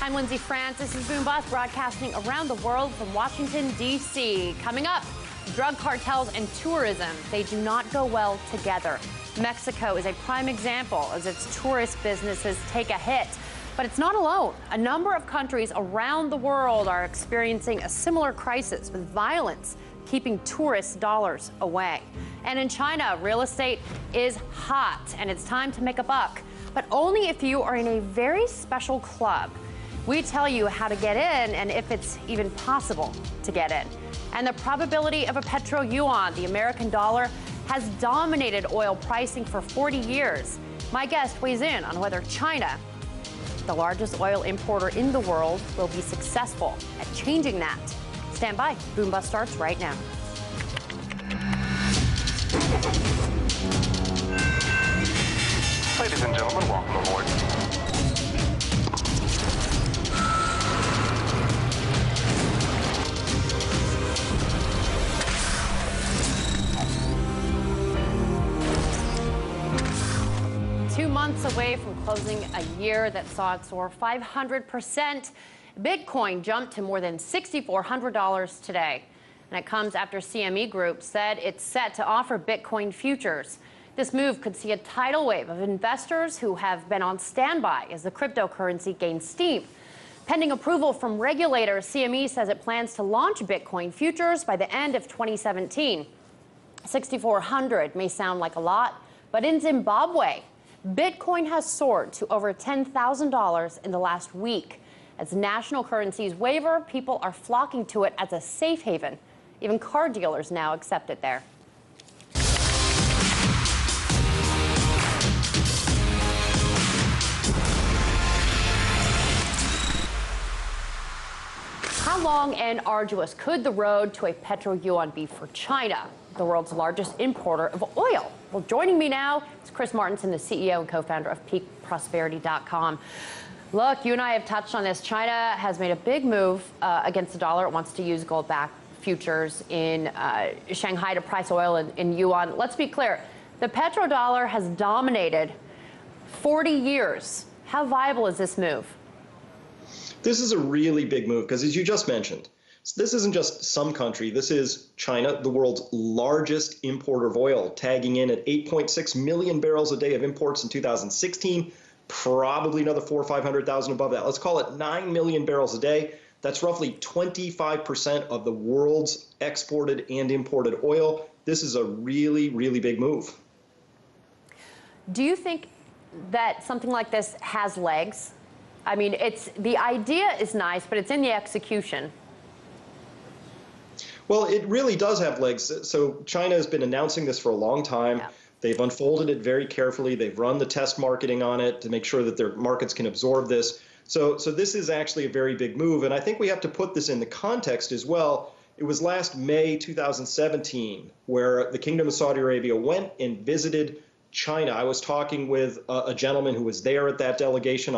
I'm Lindsay France. This is Boom Bust broadcasting around the world from Washington, D.C. Coming up, drug cartels and tourism. They do not go well together. Mexico is a prime example as its tourist businesses take a hit. But it's not alone. A number of countries around the world are experiencing a similar crisis with violence keeping tourist dollars away. And in China, real estate is hot and it's time to make a buck. But only if you are in a very special club. We tell you how to get in and if it's even possible to get in. And the probability of a Petro-yuan, the American dollar, has dominated oil pricing for 40 years. My guest weighs in on whether China, the largest oil importer in the world, will be successful at changing that. Stand by. Boom Bust starts right now. Ladies and gentlemen, welcome aboard. 2 months away from closing a year that saw it soar 500%. Bitcoin jumped to more than $6,400 today. And it comes after CME Group said it's set to offer Bitcoin futures. This move could see a tidal wave of investors who have been on standby as the cryptocurrency gains steam. Pending approval from regulators, CME says it plans to launch Bitcoin futures by the end of 2017. 6,400 may sound like a lot, but in Zimbabwe, Bitcoin has soared to over $10,000 in the last week. As national currencies waver, people are flocking to it as a safe haven. Even car dealers now accept it there. How long and arduous could the road to a Petro-yuan be for China, the world's largest importer of oil? Well, joining me now is Chris Martinson, the CEO and co-founder of peakprosperity.com. Look, you and I have touched on this. China has made a big move against the dollar. It wants to use gold-backed futures in Shanghai to price oil in yuan. Let's be clear. The petrodollar has dominated 40 years. How viable is this move? This is a really big move because, as you just mentioned, this isn't just some country. This is China, the world's largest importer of oil, tagging in at 8.6 million barrels a day of imports in 2016. Probably another 400,000 or 500,000 above that. Let's call it 9 million barrels a day. That's roughly 25% of the world's exported and imported oil. This is a really, really big move. Do you think that something like this has legs? I mean, the idea is nice, but it's in the execution. Well, it really does have legs. So China has been announcing this for a long time. Yeah. They've unfolded it very carefully. They've run the test marketing on it to make sure that their markets can absorb this. So this is actually a very big move. And I think we have to put this in the context as well. It was last May 2017 where the Kingdom of Saudi Arabia went and visited China. I was talking with a gentleman who was there at that delegation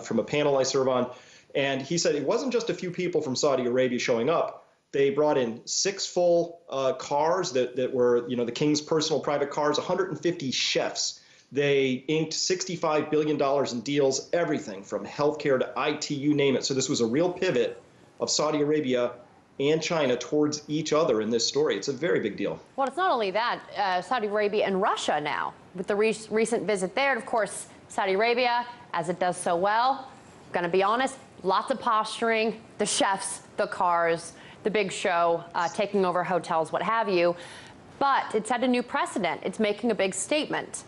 from a panel I serve on. And he said it wasn't just a few people from Saudi Arabia showing up. They brought in 6 full cars that were, the king's personal private cars, 150 chefs. They inked $65 billion in deals, everything from healthcare to IT, you name it. So this was a real pivot of Saudi Arabia and China towards each other in this story. It's a very big deal. Well, it's not only that, Saudi Arabia and Russia now, with the recent visit there. Of course, Saudi Arabia, as it does so well, going to be honest, lots of posturing, the chefs, the cars, the big show, taking over hotels, what have you. But it set a new precedent. It's making a big statement.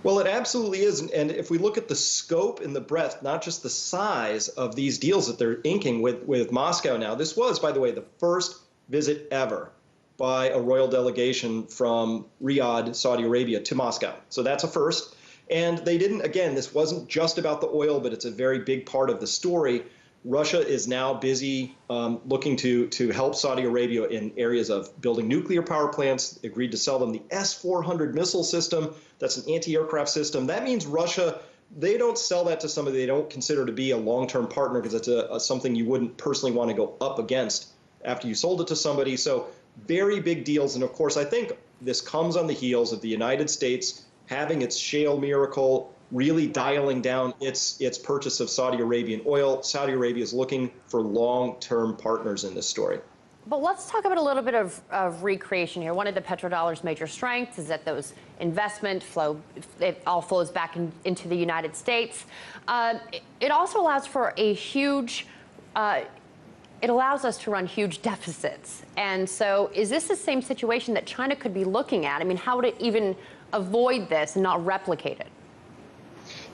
Well, it absolutely is. And if we look at the scope and the breadth, not just the size of these deals that they're inking with Moscow now, this was, by the way, the first visit ever by a royal delegation from Riyadh, Saudi Arabia, to Moscow. So that's a first. And they didn't, again, this wasn't just about the oil, but it's a very big part of the story. Russia is now busy looking to help Saudi Arabia in areas of building nuclear power plants, agreed to sell them the S-400 missile system. That's an anti-aircraft system. That means Russia, they don't sell that to somebody they don't consider to be a long-term partner because it's something you wouldn't personally want to go up against after you sold it to somebody. So very big deals. And of course, I think this comes on the heels of the United States having its shale miracle really dialing down its purchase of Saudi Arabian oil. Saudi Arabia is looking for long-term partners in this story. But let's talk about a little bit of recreation here. One of the petrodollar's major strengths is that those investment flow, it all flows back into the United States. It also allows for a huge, it allows us to run huge deficits. And so is this the same situation that China could be looking at? I mean, how would it even avoid this and not replicate it?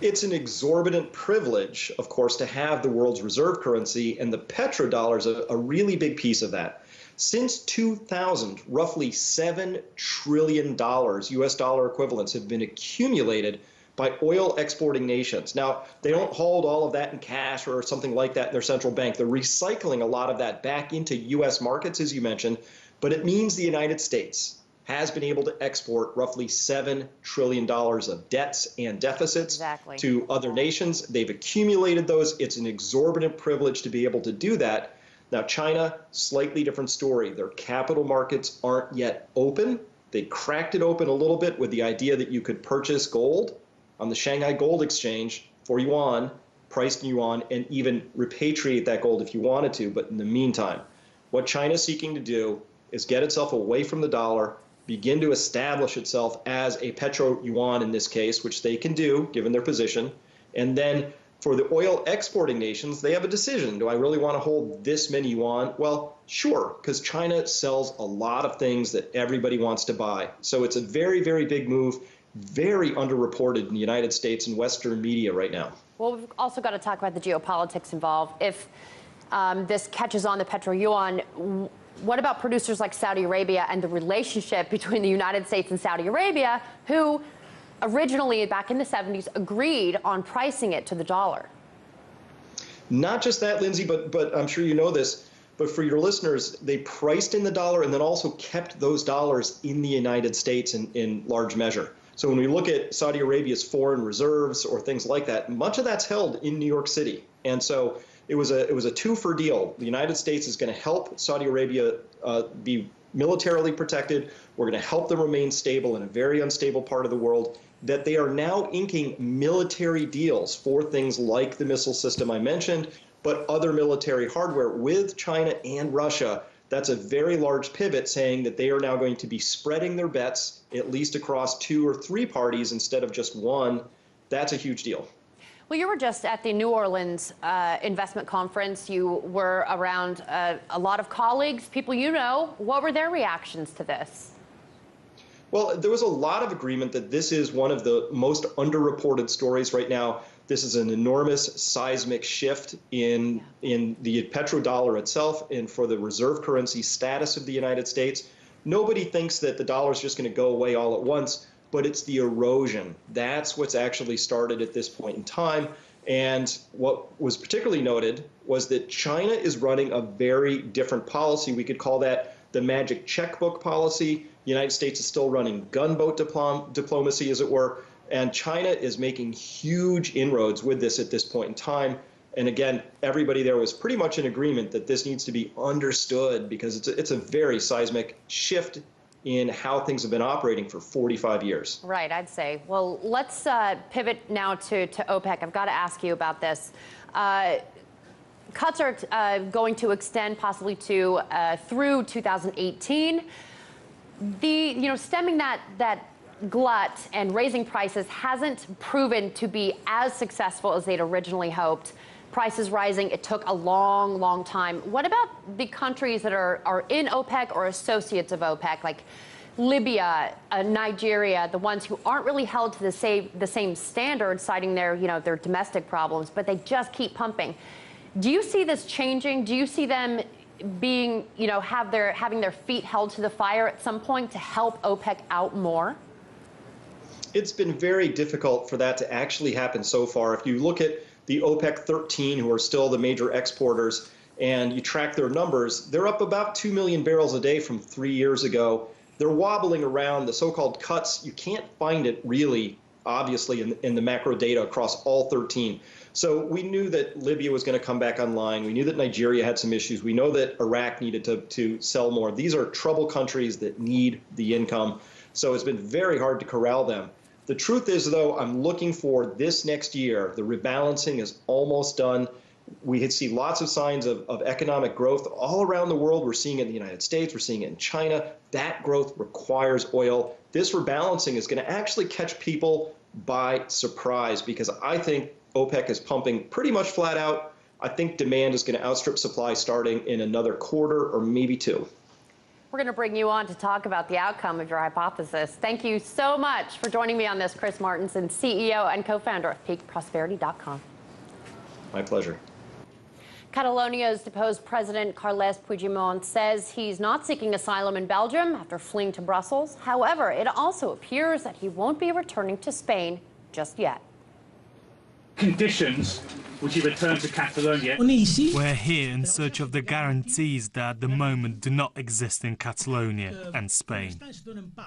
It's an exorbitant privilege, of course, to have the world's reserve currency, and the petrodollar is a really big piece of that. Since 2000, roughly $7 trillion US dollar equivalents have been accumulated by oil exporting nations. Now, they don't hold all of that in cash or something like that in their central bank. They're recycling a lot of that back into US markets, as you mentioned, but it means the United States has been able to export roughly $7 trillion of debts and deficits to other nations. They've accumulated those. It's an exorbitant privilege to be able to do that. Now, China, slightly different story. Their capital markets aren't yet open. They cracked it open a little bit with the idea that you could purchase gold on the Shanghai Gold Exchange for yuan, priced in yuan, and even repatriate that gold if you wanted to. But in the meantime, what China's seeking to do is get itself away from the dollar, begin to establish itself as a Petro-yuan in this case, which they can do given their position. And then for the oil exporting nations, they have a decision. Do I really want to hold this many yuan? Well, sure, because China sells a lot of things that everybody wants to buy. So it's a very, very big move, very underreported in the United States and Western media right now. Well, we've also got to talk about the geopolitics involved. If this catches on the Petro-yuan, what about producers like Saudi Arabia and the relationship between the United States and Saudi Arabia, who originally, back in the 70s, agreed on pricing it to the dollar? Not just that, Lindsay, but I'm sure you know this, but for your listeners, they priced in the dollar and then also kept those dollars in the United States in large measure. So when we look at Saudi Arabia's foreign reserves or things like that, much of that's held in New York City. And so it was a two-for deal. The United States is going to help Saudi Arabia be militarily protected. We're going to help them remain stable in a very unstable part of the world. That they are now inking military deals for things like the missile system I mentioned, but other military hardware with China and Russia. That's a very large pivot, saying that they are now going to be spreading their bets at least across 2 or 3 parties instead of just one. That's a huge deal. Well, you were just at the New Orleans investment conference. You were around a lot of colleagues, people you know. What were their reactions to this? Well, there was a lot of agreement that this is one of the most underreported stories right now. This is an enormous seismic shift in the petrodollar itself and for the reserve currency status of the United States. Nobody thinks that the dollar is just going to go away all at once, but it's the erosion. That's what's actually started at this point in time. And what was particularly noted was that China is running a very different policy. We could call that the magic checkbook policy. The United States is still running gunboat diplomacy, as it were. And China is making huge inroads with this at this point in time. And again, everybody there was pretty much in agreement that this needs to be understood because it's a very seismic shift in how things have been operating for 45 years. Right, I'd say. Well, let's pivot now to OPEC. I've got to ask you about this. Cuts are going to extend possibly to through 2018. Stemming that glut and raising prices hasn't proven to be as successful as they'd originally hoped. Prices rising, it took a long, long time. What about the countries that are in OPEC or associates of OPEC, like Libya, Nigeria, the ones who aren't really held to the same standards, citing their domestic problems, but they just keep pumping? Do you see this changing? Do you see them being, having their feet held to the fire at some point to help OPEC out more? It's been very difficult for that to actually happen so far. If you look at the OPEC 13, who are still the major exporters, and you track their numbers, they're up about 2 million barrels a day from 3 years ago. They're wobbling around. The so-called cuts, you can't find it really, obviously, in the macro data across all 13. So we knew that Libya was going to come back online. We knew that Nigeria had some issues. We know that Iraq needed to sell more. These are troubled countries that need the income. So it's been very hard to corral them. The truth is, though, I'm looking for this next year. The rebalancing is almost done. We see lots of signs of economic growth all around the world. We're seeing it in the United States. We're seeing it in China. That growth requires oil. This rebalancing is going to actually catch people by surprise because I think OPEC is pumping pretty much flat out. I think demand is going to outstrip supply starting in another quarter or maybe two. We're going to bring you on to talk about the outcome of your hypothesis. Thank you so much for joining me on this, Chris Martenson, CEO and co-founder of PeakProsperity.com. My pleasure. Catalonia's deposed President Carles Puigdemont says he's not seeking asylum in Belgium after fleeing to Brussels. However, it also appears that he won't be returning to Spain just yet. Conditions would you return to Catalonia? We're here in search of the guarantees that at the moment do not exist in Catalonia and Spain.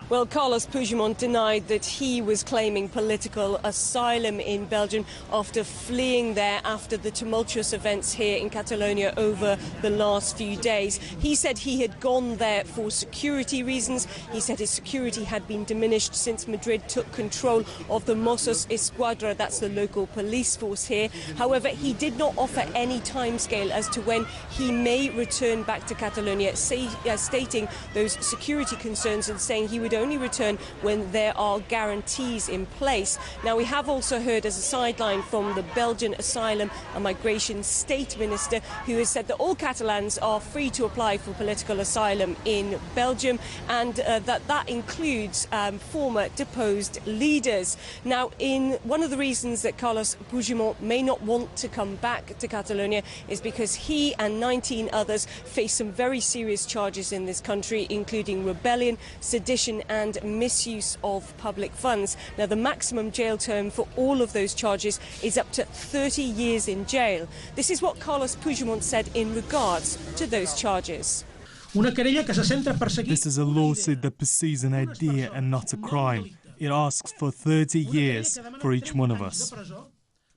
Well, Carles Puigdemont denied that he was claiming political asylum in Belgium after fleeing there after the tumultuous events here in Catalonia over the last few days. He said he had gone there for security reasons. He said his security had been diminished since Madrid took control of the Mossos Esquadra, that's the local police force here. However, he did not offer any timescale as to when he may return back to Catalonia, stating those security concerns and saying he would only return when there are guarantees in place. Now, we have also heard as a sideline from the Belgian Asylum and Migration State Minister, who has said that all Catalans are free to apply for political asylum in Belgium, and that includes former deposed leaders. Now, in one of the reasons that Carles Puigdemont may not want to come back to Catalonia is because he and 19 others face some very serious charges in this country, including rebellion, sedition and misuse of public funds. Now, the maximum jail term for all of those charges is up to 30 years in jail. This is what Carles Puigdemont said in regards to those charges. This is a lawsuit that perceives an idea and not a crime. It asks for 30 years for each one of us.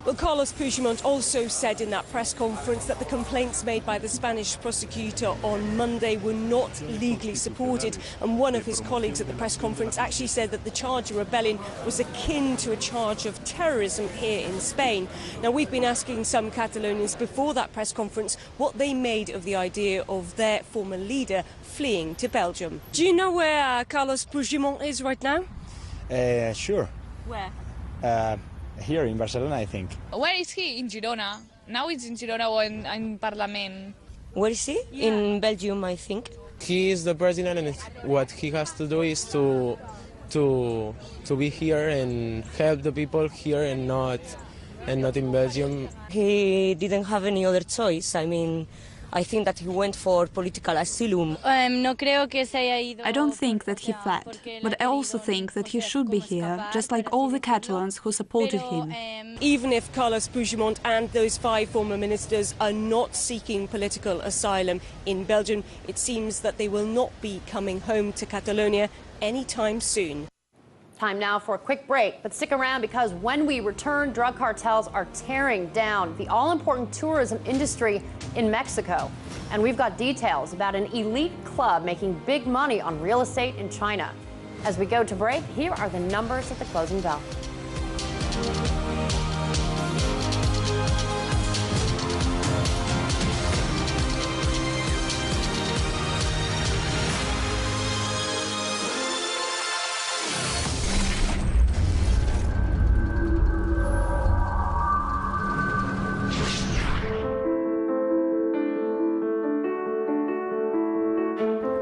Well, Carles Puigdemont also said in that press conference that the complaints made by the Spanish prosecutor on Monday were not legally supported, and one of his colleagues at the press conference actually said that the charge of rebellion was akin to a charge of terrorism here in Spain. Now, we've been asking some Catalonians before that press conference what they made of the idea of their former leader fleeing to Belgium. Do you know where Carles Puigdemont is right now? Sure. Where? Here in Barcelona, I think. Where is he? In Girona. Now he's in Girona or in Parliament. Where is he? Yeah. In Belgium, I think. He is the president, and what he has to do is to be here and help the people here and not in Belgium. He didn't have any other choice. I mean, I think that he went for political asylum. I don't think that he fled, but I also think that he should be here, just like all the Catalans who supported him. Even if Carles Puigdemont and those 5 former ministers are not seeking political asylum in Belgium, it seems that they will not be coming home to Catalonia anytime soon. Time now for a quick break, but stick around because when we return, drug cartels are tearing down the all-important tourism industry in Mexico. And we've got details about an elite club making big money on real estate in China. As we go to break, here are the numbers at the closing bell.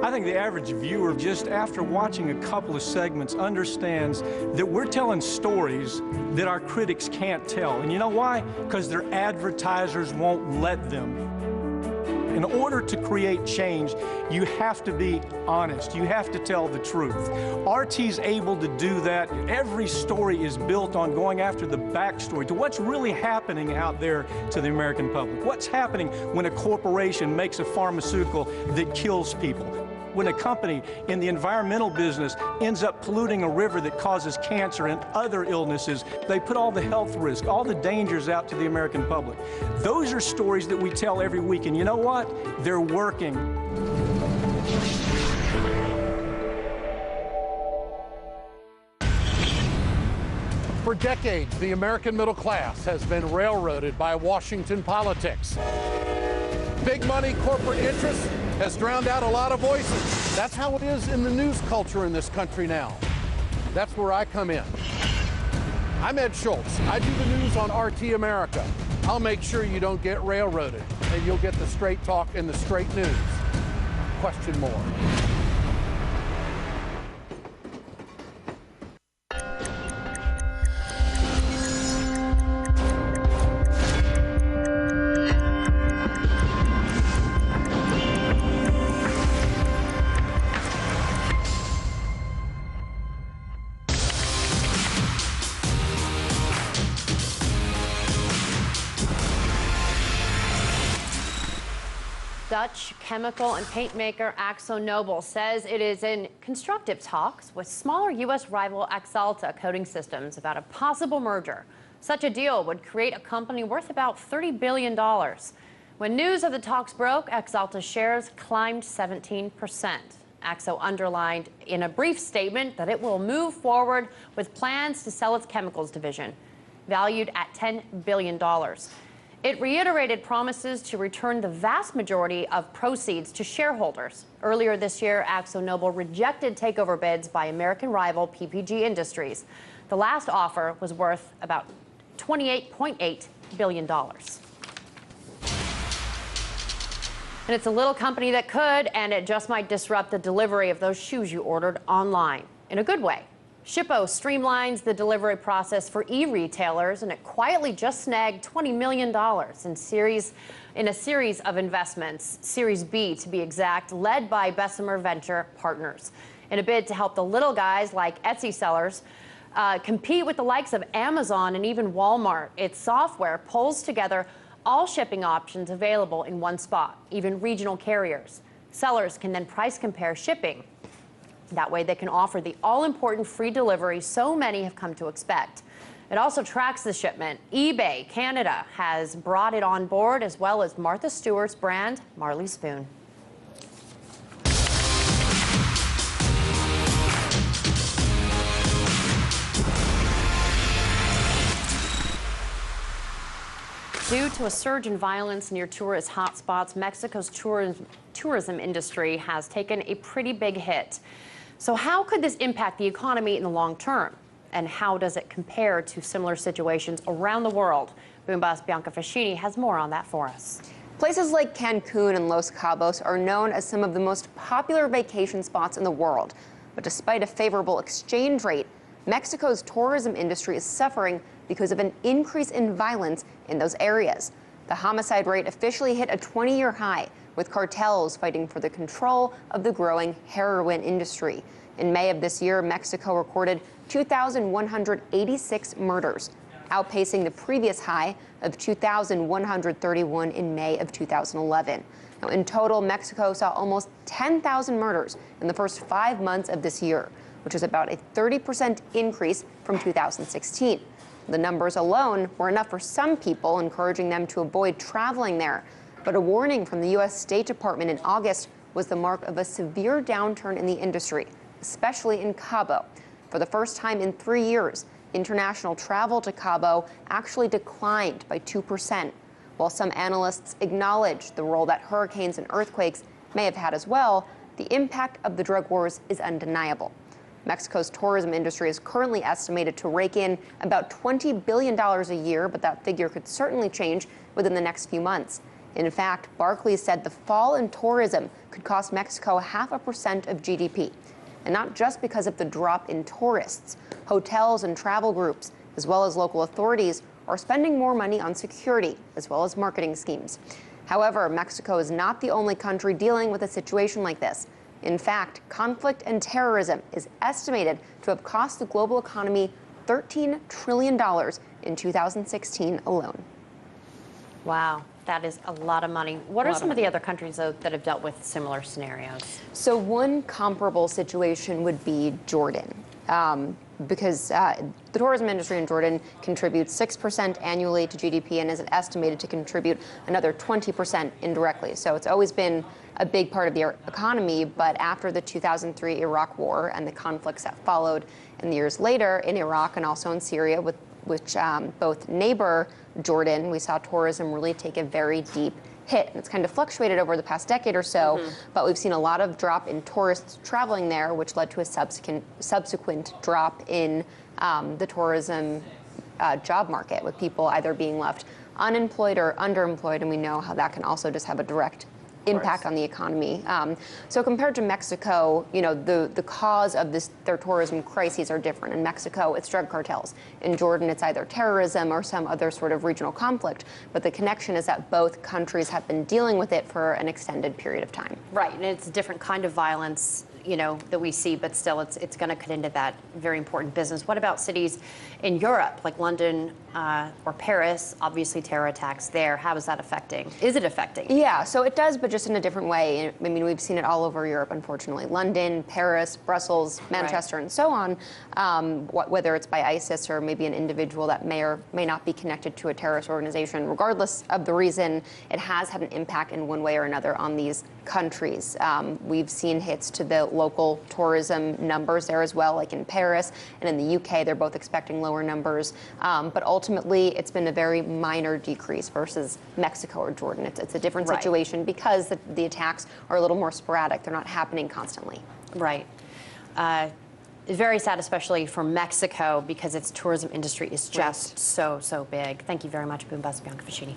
I think the average viewer, just after watching a couple of segments, understands that we're telling stories that our critics can't tell. And you know why? Because their advertisers won't let them. In order to create change, you have to be honest. You have to tell the truth. RT's able to do that. Every story is built on going after the backstory to what's really happening out there to the American public. What's happening when a corporation makes a pharmaceutical that kills people? When a company in the environmental business ends up polluting a river that causes cancer and other illnesses, they put all the health risk, all the dangers out to the American public. Those are stories that we tell every week, and you know what? They're working. For decades, the American middle class has been railroaded by Washington politics. Big money corporate interest has drowned out a lot of voices. That's how it is in the news culture in this country now. That's where I come in. I'm Ed Schultz. I do the news on RT America. I'll make sure you don't get railroaded, and you'll get the straight talk and the straight news. Question more. Dutch chemical and paint maker AkzoNobel says it is in constructive talks with smaller U.S. rival Axalta Coating Systems about a possible merger. Such a deal would create a company worth about $30 billion. When news of the talks broke, Axalta shares climbed 17%. Akzo underlined in a brief statement that it will move forward with plans to sell its chemicals division, valued at $10 billion. It reiterated promises to return the vast majority of proceeds to shareholders. Earlier this year, AkzoNobel rejected takeover bids by American rival PPG Industries. The last offer was worth about $28.8 billion. And it's a little company that could, and it just might disrupt the delivery of those shoes you ordered online in a good way. Shippo streamlines the delivery process for e-retailers, and it quietly just snagged $20 million in a series of investments, Series B to be exact, led by Bessemer Venture Partners, in a bid to help the little guys like Etsy sellers compete with the likes of Amazon and even Walmart. Its software pulls together all shipping options available in one spot, even regional carriers. Sellers can then price compare shipping. That way they can offer the all-important free delivery so many have come to expect. It also tracks the shipment. eBay Canada has brought it on board, as well as Martha Stewart's brand, Marley Spoon. Due to a surge in violence near tourist hotspots, Mexico's tourism industry has taken a pretty big hit. So how could this impact the economy in the long term? And how does it compare to similar situations around the world? Boom boss Bianca Fascini has more on that for us. Places like Cancun and Los Cabos are known as some of the most popular vacation spots in the world. But despite a favorable exchange rate, Mexico's tourism industry is suffering because of an increase in violence in those areas. The homicide rate officially hit a 20-year high, with cartels fighting for the control of the growing heroin industry. In May of this year, Mexico recorded 2,186 murders, outpacing the previous high of 2,131 in May of 2011. Now, in total, Mexico saw almost 10,000 murders in the first 5 months of this year, which is about a 30% increase from 2016. The numbers alone were enough for some people, encouraging them to avoid traveling there. But a warning from the U.S. State Department in August was the mark of a severe downturn in the industry, especially in Cabo. For the first time in 3 years, international travel to Cabo actually declined by 2%. While some analysts acknowledge the role that hurricanes and earthquakes may have had as well, the impact of the drug wars is undeniable. Mexico's tourism industry is currently estimated to rake in about $20 billion a year, but that figure could certainly change within the next few months. In fact, Barclays said the fall in tourism could cost Mexico 0.5% of GDP. And not just because of the drop in tourists. Hotels and travel groups, as well as local authorities, are spending more money on security, as well as marketing schemes. However, Mexico is not the only country dealing with a situation like this. In fact, conflict and terrorism is estimated to have cost the global economy $13 trillion in 2016 alone. Wow. That is a lot of money. What are some of the other countries, though, that have dealt with similar scenarios? So one comparable situation would be Jordan, because the tourism industry in Jordan contributes 6% annually to GDP and is estimated to contribute another 20% indirectly. So it's always been a big part of the economy. But after the 2003 Iraq War and the conflicts that followed in the years later in Iraq and also in Syria, which both neighbor Jordan, we saw tourism really take a very deep hit. And it's kind of fluctuated over the past decade or so, but we've seen a lot of drop in tourists traveling there, which led to a subsequent drop in the tourism job market, with people either being left unemployed or underemployed, and we know how that can also just have a direct impact on the economy. So compared to Mexico, you know, the cause of their tourism crises are different. In Mexico, it's drug cartels. In Jordan, it's either terrorism or some other sort of regional conflict. But the connection is that both countries have been dealing with it for an extended period of time. Right, and it's a different kind of violence, you know, that we see, but still it's going to cut into that very important business. What about cities in Europe, like London or Paris? Obviously, terror attacks there. How is that affecting? Is it affecting? Yeah, so it does, but just in a different way. I mean, we've seen it all over Europe, unfortunately. London, Paris, Brussels, Manchester, and so on, whether it's by ISIS or maybe an individual that may or may not be connected to a terrorist organization. Regardless of the reason, it has had an impact in one way or another on these countries. We've seen hits to the local tourism numbers there as well, like in Paris, and in the UK, they're both expecting lower numbers. But ultimately, it's been a very minor decrease versus Mexico or Jordan. It's a different situation because the attacks are a little more sporadic. They're not happening constantly. Right. It's very sad, especially for Mexico, because its tourism industry is just so big. Thank you very much, Boombas Biancoficini.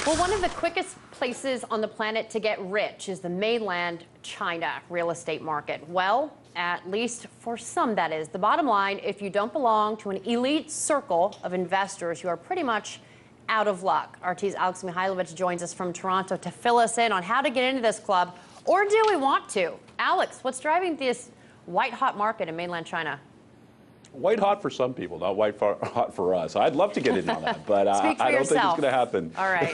Well, one of the quickest places on the planet to get rich is the mainland China real estate market. Well, at least for some, that is. The bottom line, if you don't belong to an elite circle of investors, you are pretty much out of luck. RT's Alex Mihailovich joins us from Toronto to fill us in on how to get into this club, or do we want to? Alex, what's driving this white-hot market in mainland China? White hot for some people, not hot for us. I'd love to get in on that, but I don't think it's going to happen. All right.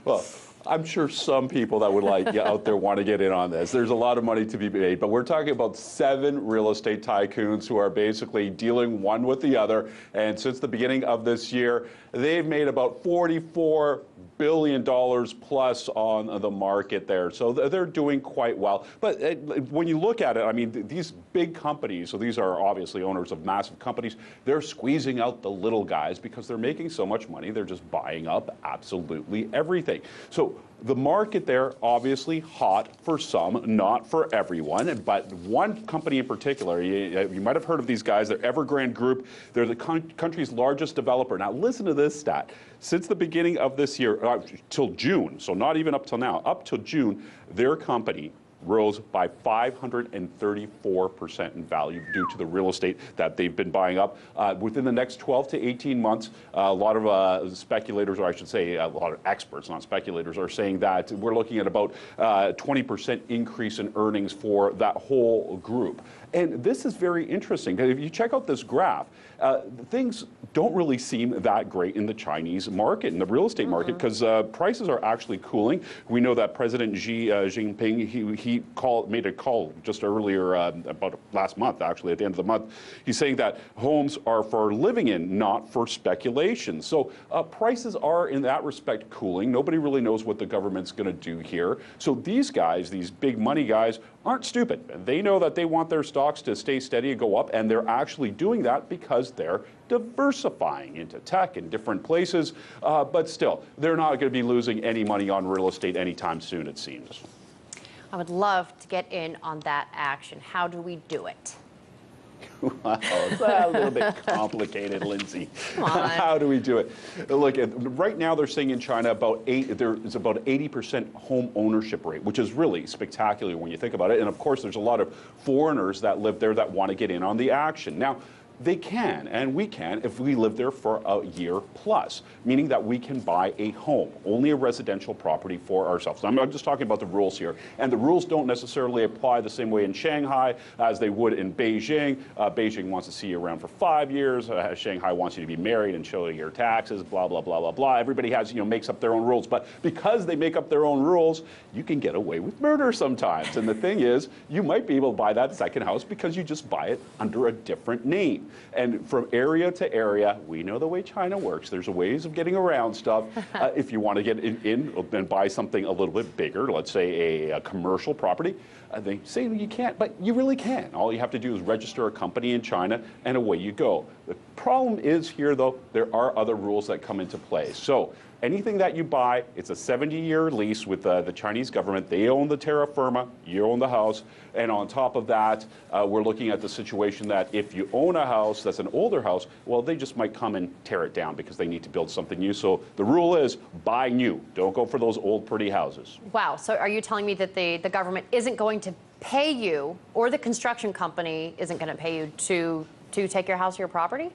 Well, I'm sure some people that would out there want to get in on this. There's a lot of money to be made, but we're talking about 7 real estate tycoons who are basically dealing one with the other. And since the beginning of this year, they've made about $44 billion plus on the market there. So they're doing quite well. But when you look at it, I mean, these big companies, so these are obviously owners of massive companies, they're squeezing out the little guys because they're making so much money. They're just buying up absolutely everything. So the market there, obviously hot for some, not for everyone, but one company in particular, you might have heard of these guys, they're Evergrande Group, they're the country's largest developer. Now listen to this stat. Since the beginning of this year, till June, so not even up till now, up till June, their company rose by 534% in value due to the real estate that they've been buying up. Within the next 12 to 18 months, a lot of speculators, or I should say a lot of experts, not speculators, are saying that we're looking at about 20% increase in earnings for that whole group. And this is very interesting, because if you check out this graph, things don't really seem that great in the Chinese market, in the real estate market, because prices are actually cooling. We know that President Xi Jinping, he made a call just earlier, about last month, actually, at the end of the month. He's saying that homes are for living in, not for speculation. So prices are, in that respect, cooling. Nobody really knows what the government's going to do here. So these guys, these big money guys, aren't stupid. They know that they want their stocks to stay steady and go up, and they're actually doing that because they're diversifying into tech in different places. But still, they're not going to be losing any money on real estate anytime soon, it seems. I would love to get in on that action. How do we do it? Well, it's a little bit complicated, Lindsay. Come on. How do we do it? Look, right now they're saying in China there's about 80% home ownership rate, which is really spectacular when you think about it. And of course, there's a lot of foreigners that live there that want to get in on the action. Now, They can, and we can, if we live there for a year plus, meaning that we can buy a home, only a residential property for ourselves. I'm just talking about the rules here, and the rules don't necessarily apply the same way in Shanghai as they would in Beijing. Beijing wants to see you around for 5 years. Shanghai wants you to be married and show your taxes, blah, blah, blah, blah, blah. Everybody has, makes up their own rules, but because they make up their own rules, you can get away with murder sometimes. And the thing is, you might be able to buy that second house because you just buy it under a different name. And from area to area, we know the way China works. There's ways of getting around stuff. If you want to get in and buy something a little bit bigger, let's say a commercial property, they say you can't, but you really can. All you have to do is register a company in China, and away you go. The problem is here, though, there are other rules that come into play. So anything that you buy, it's a 70-year lease with the Chinese government. They own the terra firma, you own the house, and on top of that, we're looking at the situation that if you own a house that's an older house, well, they just might come and tear it down because they need to build something new. So the rule is buy new. Don't go for those old, pretty houses. Wow. So are you telling me that the government isn't going to pay you, or the construction company isn't going to pay you to take your house or your property?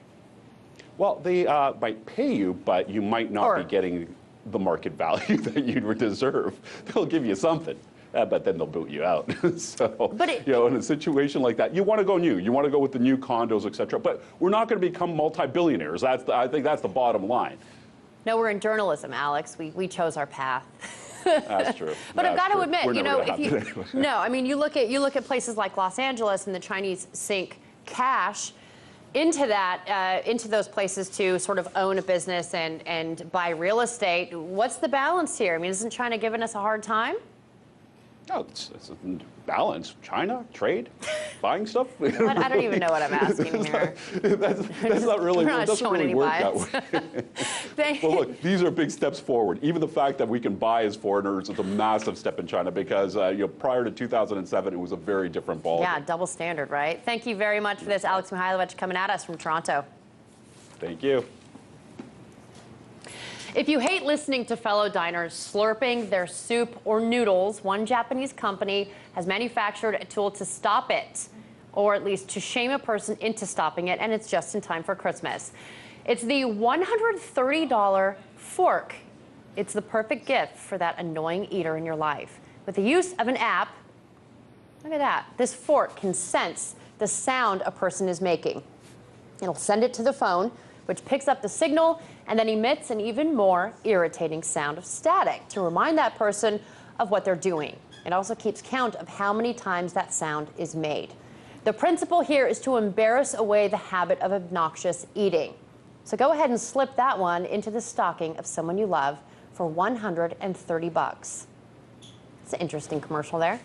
Well, they might pay you, but you might not be getting the market value that you deserve. They'll give you something, but then they'll boot you out. So, in a situation like that, you want to go new. You want to go with the new condos, etc. But we're not going to become multi-billionaires. I think that's the bottom line. No, we're in journalism, Alex. We chose our path. That's true. But I've got to admit, if no, I mean, you look at places like Los Angeles, and the Chinese sink cash into that, into those places to sort of own a business and buy real estate. What's the balance here? I mean, isn't China giving us a hard time? No, it's a balance. China, trade, buying stuff. I don't even know what I'm asking here. That's not really, it doesn't really work that way. Well, look, these are big steps forward. Even the fact that we can buy as foreigners is a massive step in China because prior to 2007, it was a very different ball. Yeah, double standard, right? Thank you very much for this, Alex Mihailovich, coming at us from Toronto. Thank you. If you hate listening to fellow diners slurping their soup or noodles, one Japanese company has manufactured a tool to stop it, or at least to shame a person into stopping it, and it's just in time for Christmas. It's the $130 fork. It's the perfect gift for that annoying eater in your life. With the use of an app, look at that, this fork can sense the sound a person is making. It'll send it to the phone, which picks up the signal and then emits an even more irritating sound of static to remind that person of what they're doing. It also keeps count of how many times that sound is made. The principle here is to embarrass away the habit of obnoxious eating. So go ahead and slip that one into the stocking of someone you love for $130. It's an interesting commercial there.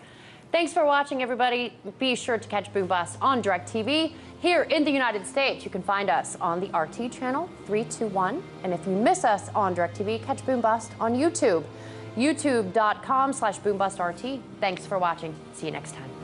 Thanks for watching, everybody. Be sure to catch Boom Bust on DirecTV. Here in the United States, you can find us on the RT channel 321. And if you miss us on DirecTV, catch Boom Bust on YouTube, youtube.com/BoomBustRT. Thanks for watching. See you next time.